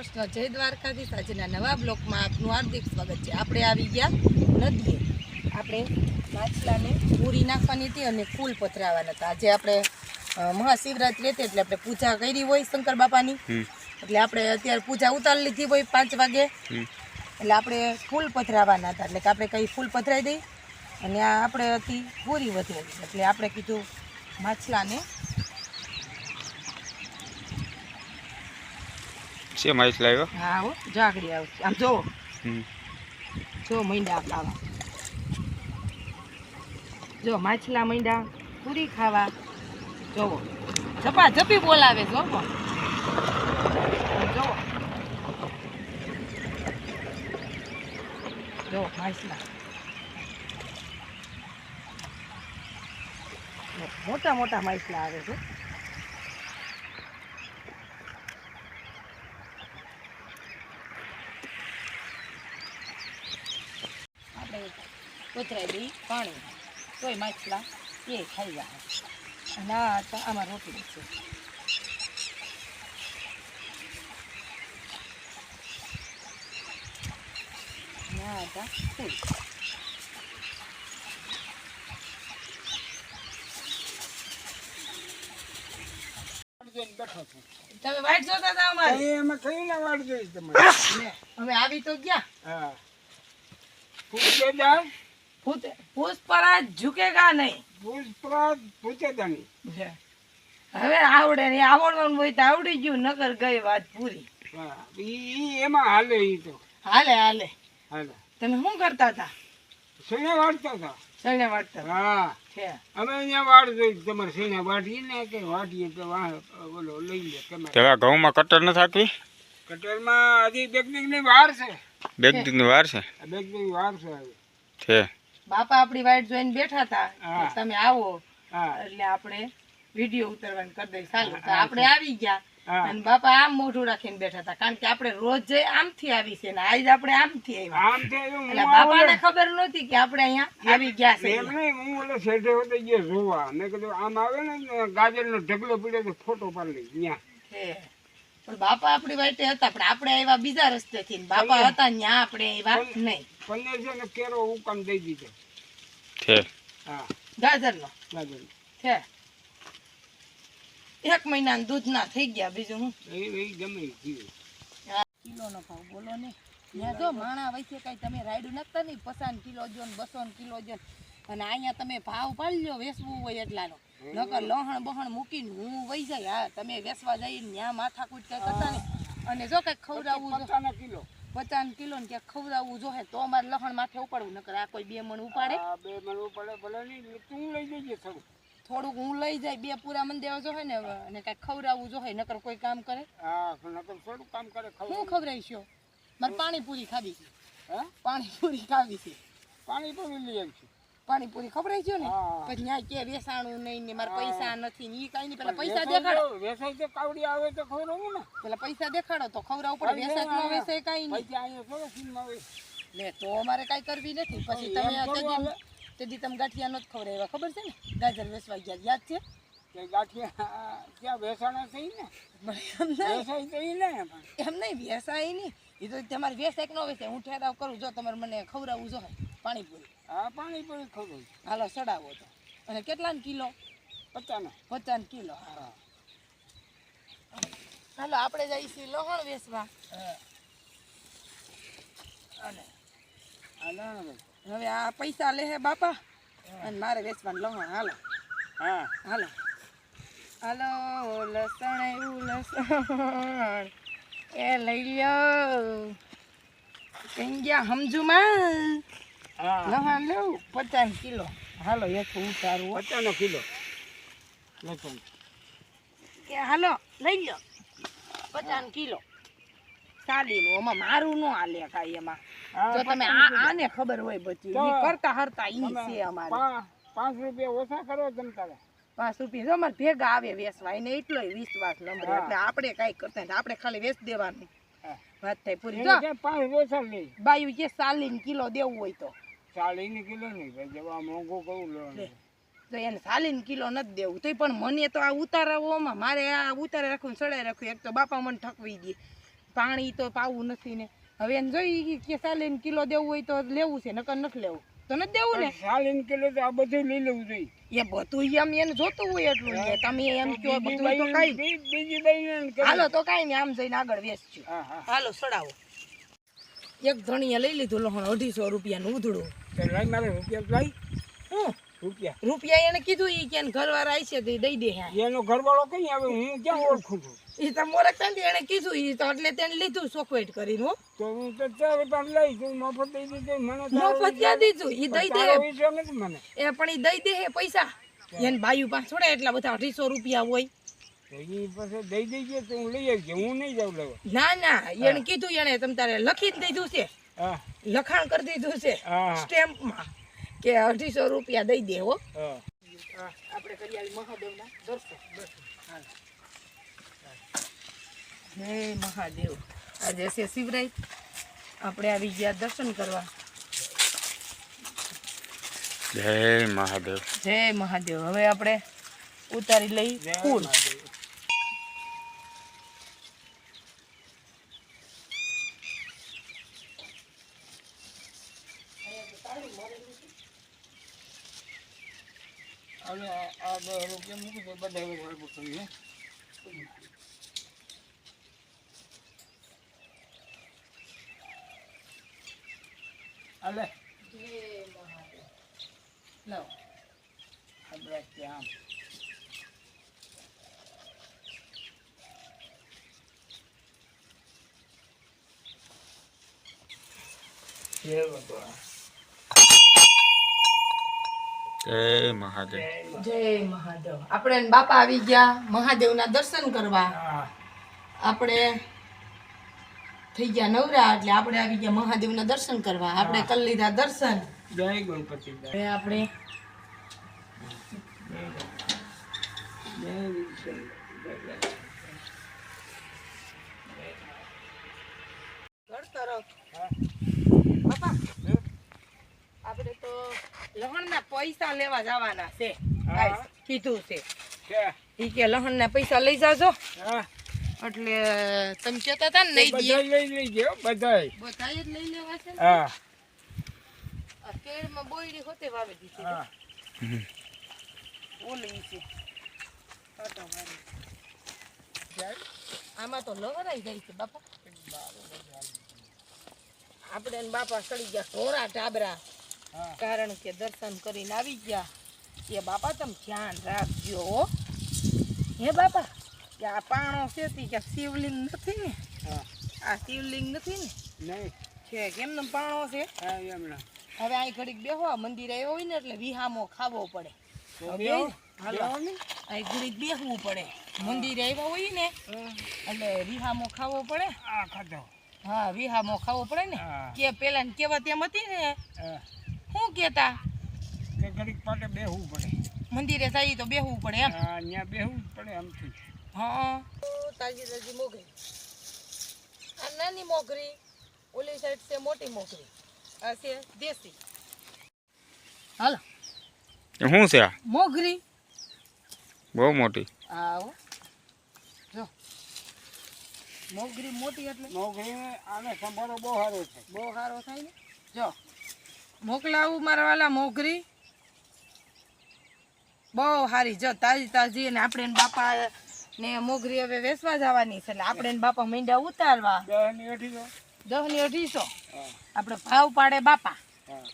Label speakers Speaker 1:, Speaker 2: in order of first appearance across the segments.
Speaker 1: કૃષ્ણ, જય દ્વારકાધીશ। આજના નવા બ્લોકમાં આપનું હાર્દિક સ્વાગત છે। આપણે આવી ગયા નદીએ। આપણે માછલાને પૂરી નાખવાની હતી અને ફૂલ પધરાવાના હતા। આજે આપણે મહાશિવરાત્રી હતી એટલે આપણે પૂજા કરી હોય શંકર બાપાની, એટલે આપણે અત્યારે પૂજા ઉતારી લીધી હોય 5 વાગે, એટલે આપણે ફૂલ પધરાવાના હતા। એટલે કે આપણે કઈ ફૂલ પધરાઈ દઈ અને આ આપણે હતી પૂરી વધેલી, એટલે આપણે કીધું માછલાને
Speaker 2: છે માછલા આવ્યો।
Speaker 1: હા હો, જાગડી આવશે આમ જો જો મીંડા ખાવા, જો માછલા મીંડા પૂરી ખાવા, જોવો ઝપા ઝપી બોલાવે જો જોવો, જો માછલા મોટા મોટા માછલા આવે છે। કોતરાઈ દઈ પાણી તોય માછલા એ ખાઈ જાય। અને આ આમાં રોટલી છે, ના હતા ફૂલ। તમે વાટ જોતા હતા અમારે,
Speaker 3: એમાં કઈ ના વાટ જોઈ તમારે?
Speaker 1: અમે આવી તો ગયા।
Speaker 3: હા, પૂછેદાર
Speaker 1: પુષ્પરાજ ઝુકેગા નહીં,
Speaker 3: પુષ્પરાજ પૂછેદાની
Speaker 1: હવે આવડે ને આવડવાનું હોય તો આવડી ગયું, નકર ગઈ વાત પૂરી।
Speaker 3: ઈ એમાં હાલે, ઈ તો
Speaker 1: હાલે હાલે।
Speaker 3: હાલે।
Speaker 1: તમે શું કરતા હતા?
Speaker 3: શેને વાળતા હતા?
Speaker 1: શેને વાટતા?
Speaker 3: હા,
Speaker 1: છે
Speaker 3: અમે અહીંયા વાળ જોઈ તમારે શેને વાટીએ ને કે વાટીએ તો ઓલો લઈ લે તમારે।
Speaker 2: પેલા ઘઉંમાં કટર ન થાકવી?
Speaker 3: કટરમાં હજી બેકની વાર છે,
Speaker 2: બેગની વાર છે
Speaker 3: બેકની વાર છે હવે
Speaker 2: છે।
Speaker 1: બાપા આપણી વાઈટ જોઈને બેઠા હતા
Speaker 3: હા।
Speaker 1: કે તમે આવો
Speaker 3: હા
Speaker 1: એટલે આપણે વિડીયો ઉતારવાનું કરી દઈ ચાલુ, તો આપણે આવી ગયા
Speaker 3: હા।
Speaker 1: અને બાપા આમ મોઢું રાખીને બેઠા હતા, કારણ કે આપણે રોજ જઈ આમથી આવી છે ને આજ આપણે આમથી આવ્યા,
Speaker 3: આમ છે
Speaker 1: એટલે બાપાને ખબર નહોતી કે આપણે અહીંયા આવી ગયા છે।
Speaker 3: એમ નહીં, હું ઓલો શેઠે હોતે ગયો જોવા, મેં કીધું આમ આવે ને ગાજરનો ઢગલો પડ્યો તો ફોટો પાડી લઈ ત્યાં
Speaker 1: છે, પણ બાપા આપણી વાઈટે હતા, પણ આપણે આવ્યા બીજા રસ્તેથી ને બાપા હતા ત્યાં આપણે આવ્યા નહીં।
Speaker 3: પનીર છે ને કેરો ઉકામ દઈ દીધો
Speaker 2: છે।
Speaker 3: હા,
Speaker 1: ગાજરનો
Speaker 3: ગાજર
Speaker 1: છે, 1 મહિનાનું દૂધ ના થઈ ગયા, બીજું હું
Speaker 3: એ ગમે જીવ
Speaker 1: કિલોનો ભાવ બોલો ને, ત્યાં જો માણા વચ્ચે કઈ તમે રાયડું નાખતા નહીં, 50 કિલો જો ને 200 કિલો જો, અને અહીંયા તમે ભાવ પાડી લો વેચવું હોય એટલાનો, નકર લહણ બહણ મૂકીને હું વહી જાય। હા, તમે વેચવા જઈને ત્યાં માથાકૂટ કઈ કરતા નહીં, અને જો કઈ ખવડાવવું
Speaker 3: 50 કિલો
Speaker 1: 50 કિલો ને ક્યાંક ખવડાવવું જોઈએ તો અમારે લહણ માથે ઉપાડવું, નકર આ કોઈ 2 મણ ઉપાડે?
Speaker 3: આ 2 મણ પડે ભલે નહીં, તું લઈ જજે
Speaker 1: થોડુંક હું લઈ જાય, 2 પૂરા મન દેવા જોઈએ ને, અને કઈ ખવડાવવું જોઈએ, નકર કોઈ કામ કરે?
Speaker 3: હા, નકર થોડું કામ કરે
Speaker 1: હું ખવડાવીશું? મારે પાણીપુરી ખાવી છે,
Speaker 3: હા,
Speaker 1: પાણીપુરી ખાવી છે,
Speaker 3: પાણી પણ લઈ આવીશું,
Speaker 1: પાણીપુરી ખવડાવી છે ને, પછી ત્યાં કે વેસાણું નહીં ને મારે પૈસા નથી ને, ઈ કઈ નહીં, પેલા પૈસા દેખાડો,
Speaker 3: વેસાય તો કાવડી આવે તો ખવડાવું ને,
Speaker 1: પેલા પૈસા દેખાડો તો ખવડાવવું પડે, વેસાય ન વેસાય કઈ નહીં,
Speaker 3: પછી અહીંયા થોડો સીનમાં આવે
Speaker 1: લે તો અમારે કઈ કરવી નથી। પછી તમે તેદી તમે ગાંઠિયા નથી ખવડાવ્યા, ખબર છે ને, ગાજર વેચવા ગયા, યાદ છે?
Speaker 3: કે ગાંઠિયા ત્યાં વેસાણા થઈ ને, વેસાય થઈ ને,
Speaker 1: એમ નહીં વેસાય નહીં, એ તો તમારે વેસાય કે ન વેસાય હું ઠેરાવ કરું, જો તમારે મને ખવડાવવું જોઈએ પાણીપુરી,
Speaker 3: હા પાણીપુરી ખવડાવું,
Speaker 1: હાલો ચડાવો તો, અને કેટલાનો કિલો? 50 કિલો। હા, હાલો આપણે જઈશું લહણ વેચવા, અને હવે આ પૈસા લે હે બાપા અને મારે વેચવાનું લહણ, હાલો
Speaker 3: હા
Speaker 1: હાલો હાલો, લસણ આવ્યું લસણ, એ લઈ લ્યો કઈ ગયા સમજુમાં, લહણ લેવું 50 કિલો, હાલો એક ઉતારું
Speaker 3: 50 કિલો લસણ,
Speaker 1: કે હાલો લઈ લ્યો 50 કિલો ચાલીનું, આમાં મારું ન હાલે કાંઈ એમાં, જો તમે આને ખબર હોય બધી કરતા હરતા ઈ છે અમારે।
Speaker 3: 5 રૂપિયા ઓછા કરો તમે તારે,
Speaker 1: 5 રૂપિયા જો અમારે ભેગા આવે વેચવા, એને એટલો વિશ્વાસ નંબર, એટલે આપણે કઈ કરતા નથી, આપણે ખાલી વેચ દેવાનું, વાત થાય પૂરી। જો
Speaker 3: 5 ઓછા લે,
Speaker 1: બાયું કે 40 કિલો દેવું હોય તો
Speaker 3: 40 કિલો નહીં ભાઈ, જવા મોંઘું કહું લો,
Speaker 1: તો એને 40 કિલો નથી દેવું, તોય પણ મને તો આ ઉતારાઓમાં મારે આ ઉતારે રાખવું ચડાઈ રાખવું, એક તો બાપા મને ઠકવી દે, પાણી તો પાવું નથી ને હવે એને જોઈ કે સાલીને કિલો દેવું હોય તો લેવું છે નકર નથી લેવું તો નથી દેવું ને
Speaker 3: 40 કિલો તો આ બધું લઈ લેવું જોઈએ
Speaker 1: એ બધું એમ એને જોતું હોય એટલું લે તમે એમ કહો બધું તો કાઈ
Speaker 3: બીજી દઈને
Speaker 1: હાલો તો કાઈ નહીં આમ જઈને આગળ વેચજો
Speaker 3: હા હા
Speaker 1: હાલો સડાવો એક ધણીએ લઈ લીધું લહણ 250 રૂપિયાનું ઉધડું
Speaker 3: તો લઈ મારે રૂપિયા લઈ
Speaker 1: હું
Speaker 3: રૂપિયા
Speaker 1: એને કીધું ઈ કે ઘરવાળા આવી છે તો ઈ દઈ દે હે
Speaker 3: એનો ઘરવાળો કઈ આવે હું ક્યાં ઓળખું છું
Speaker 1: ઈ તો મોરકતા એને કીધું ઈ તો એટલે તેને લીધું ચોકવેટ કરીને હો
Speaker 3: તો હું તો 4 રૂપિયા લઈ તું મફત દઈ દીધું મને
Speaker 1: મફત ક્યાં દીધું ઈ દઈ દે
Speaker 3: વિચાર નથી મને
Speaker 1: એ પણ ઈ દઈ દે હે પૈસા એને બાયું પાસે થોડા એટલા બધા 250 રૂપિયા હોય
Speaker 3: તો ઈ પછી દઈ દેજે તો હું લઈ આવજે હું નહીં જાઉં લેવા
Speaker 1: ના ના એને કીધું એને તમ તારે લખી જ દીધું છે
Speaker 3: હા
Speaker 1: લખાણ કરી દીધું છે
Speaker 3: હા
Speaker 1: સ્ટેમ્પમાં કે 250 રૂપિયા દઈ દે હો
Speaker 3: હા
Speaker 1: આપણે કરી આવી મહાદેવના દર્શન જય મહાદેવ આજે છે શિવરાત આપણે આવી ગયા દર્શન કરવા
Speaker 2: જય મહાદેવ
Speaker 1: જય મહાદેવ હવે આપણે ઉતારી લઈ ફૂલ
Speaker 3: અને આ 10 રૂપિયા મૂકી દે બધા એવું કરી હે અલે
Speaker 1: લાવ
Speaker 3: આપણે ત્યાં
Speaker 2: જય મહાદેવ
Speaker 1: જય મહાદેવ આપણે બાપા આવી ગયા મહાદેવના દર્શન કરવા આપણે થઈ ગયા નવરા એટલે આપણે આવી ગયા મહાદેવના દર્શન કરવા આપણે કરી લીધા દર્શન
Speaker 3: જય ગણપતિ
Speaker 1: હવે આપણે ઘર તરફ બાપા આપણે તો લહણના પૈસા લેવા જવાના છે કીધું છે ઈ કે લહણના પૈસા લઈ જાજો એટલે તમે કહેતા હતા ને નહીં દઈએ
Speaker 3: લઈ લેજે બધાય
Speaker 1: બધાય જ લઈ લેવા છે ને
Speaker 3: હા
Speaker 1: આ કેળમાં બોયડી હોતે વાવી દીધી
Speaker 3: હા
Speaker 1: ઓલી છે કાંટો મારી આમાં તો લહરાઈ જાય છે બાપા આપણે ને બાપા સડી ગયા ઢોરા ટાબરા કારણ કે દર્શન કરીને આવી ગયા એ બાપા તમે ધ્યાન રાખજો હો હે બાપા કે આ પાણો છે કે શિવલિંગ નથી ને આ શિવલિંગ નથી ને
Speaker 3: નહીં
Speaker 1: છે કેમનો પાણો છે
Speaker 3: હા એમના
Speaker 1: હવે અહીં ઘડીક બેહો મંદિર આવ્યો હોય ને એટલે વિહામો ખાવો પડે હાલો અહીં ઘડીક બેહવું પડે મંદિર આવ્યા હોય ને એટલે વિહામો ખાવો પડે
Speaker 3: આ ખાધો
Speaker 1: હા વિહામો ખાવો પડે ને કે પેલા ને કેવા તેમ હતી ને શું કેતા
Speaker 3: કે ઘડીક પાટે બેહવું પડે
Speaker 1: મંદિરે જઈએ તો બેહવું પડે એમ
Speaker 3: હા ત્યાં બેહવું જ પડે આમથી
Speaker 1: હા તાજી તાજી મોગરી આ નાની મોગરી ઓલી સાઈડ છે મોટી મોગરી આ છે દેશી હાલો
Speaker 2: શું છે આ
Speaker 1: મોગરી
Speaker 2: બહુ મોટી
Speaker 1: આવો જો મોગરી મોટી એટલે
Speaker 3: નોકરી આને સંભાળો બહુ સારો છે
Speaker 1: બહુ સારો થાય ને જો મોકલાવું મારા વાલા મોગરી બહુ સારી જો તાજી તાજી અને આપણે ને બાપા ને મોગરી હવે વેચવા જવાની છે એટલે આપણે ને બાપા મીંડા ઉતારવા
Speaker 3: 10 ની 800
Speaker 1: 10 ની 250 આપણે ભાવ પાડે બાપા
Speaker 3: હા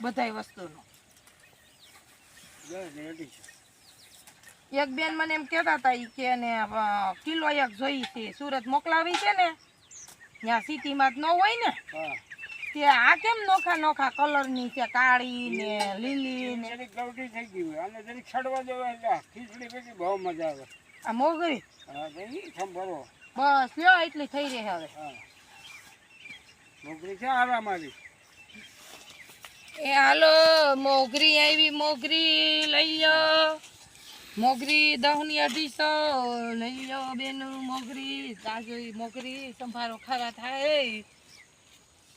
Speaker 1: બધાય વસ્તુનો
Speaker 3: 10 ની 800
Speaker 1: એક બેન મને એમ કહેતા હતા ઈ કે ને કિલો એક જોઈ છે સુરત મોકલાવી છે ને ત્યાં સિટીમાં જ ન હોય ને
Speaker 3: હા
Speaker 1: તે આ કેમ નોખા નોખા કલરની છે કાળી ને લીલી ને
Speaker 3: જરીક ગવડી થઈ ગઈ હોય આને જરીક છડવા દેવા એટલે ખીચડી ભેગી બહુ મજા આવે
Speaker 1: આ મોગરી
Speaker 3: હા તો ઈ સંભાળો
Speaker 1: બસ લ્યો એટલી થઈ રહી હવે
Speaker 3: હા નોકરી છે આરામ આવી
Speaker 1: એ હાલો મોગરી આવી મોગરી લઈ લો મોગરી 10 ની 250 લઈ લો બેન મોગરી તાજી મોગરી સંભારો ખારા થાય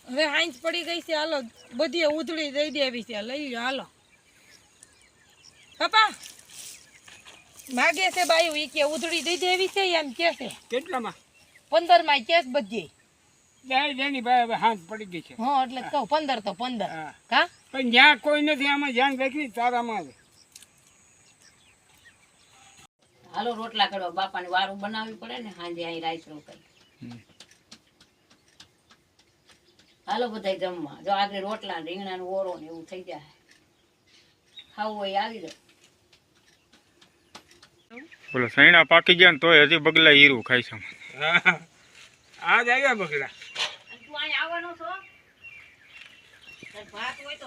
Speaker 1: હવે હાંજ પડી ગઈ છે હાલો બધી ઉધળી દઈ દેવી છે લઈ લો હાલો પપ્પા માગે છે બાયું ઈ કે ઉધળી દઈ દેવી છે એમ કે છે
Speaker 3: કેટલામાં
Speaker 1: 15 માં કેસ બધે.
Speaker 3: જેની ભાઈ હવે હાથ પડી ગઈ છે.
Speaker 1: હા એટલે કહું 15 તો 15.
Speaker 3: હા.
Speaker 1: કા
Speaker 3: પણ જ્યાં કોઈ નથી આમાં ધ્યાન રાખી તારામાં જ.
Speaker 4: હાલો રોટલા કરવા બાપાને વારું બનાવવી પડે ને સાંજે અહીં રાઈસરો કરી. હાલો બધા જમવા. જો આગળ રોટલા રીંગણા નો ઓરો ને એવું થઈ જાય. ખાવું હોય આવી જાવ.
Speaker 2: બોલો સૈણા પાકી ગયા ને તોય હજી બગલા હીરું ખાઈ છે.
Speaker 3: આ જ આવ્યા બગડા.
Speaker 4: તું અહીં આવવાનો છો? ભાત હોય તો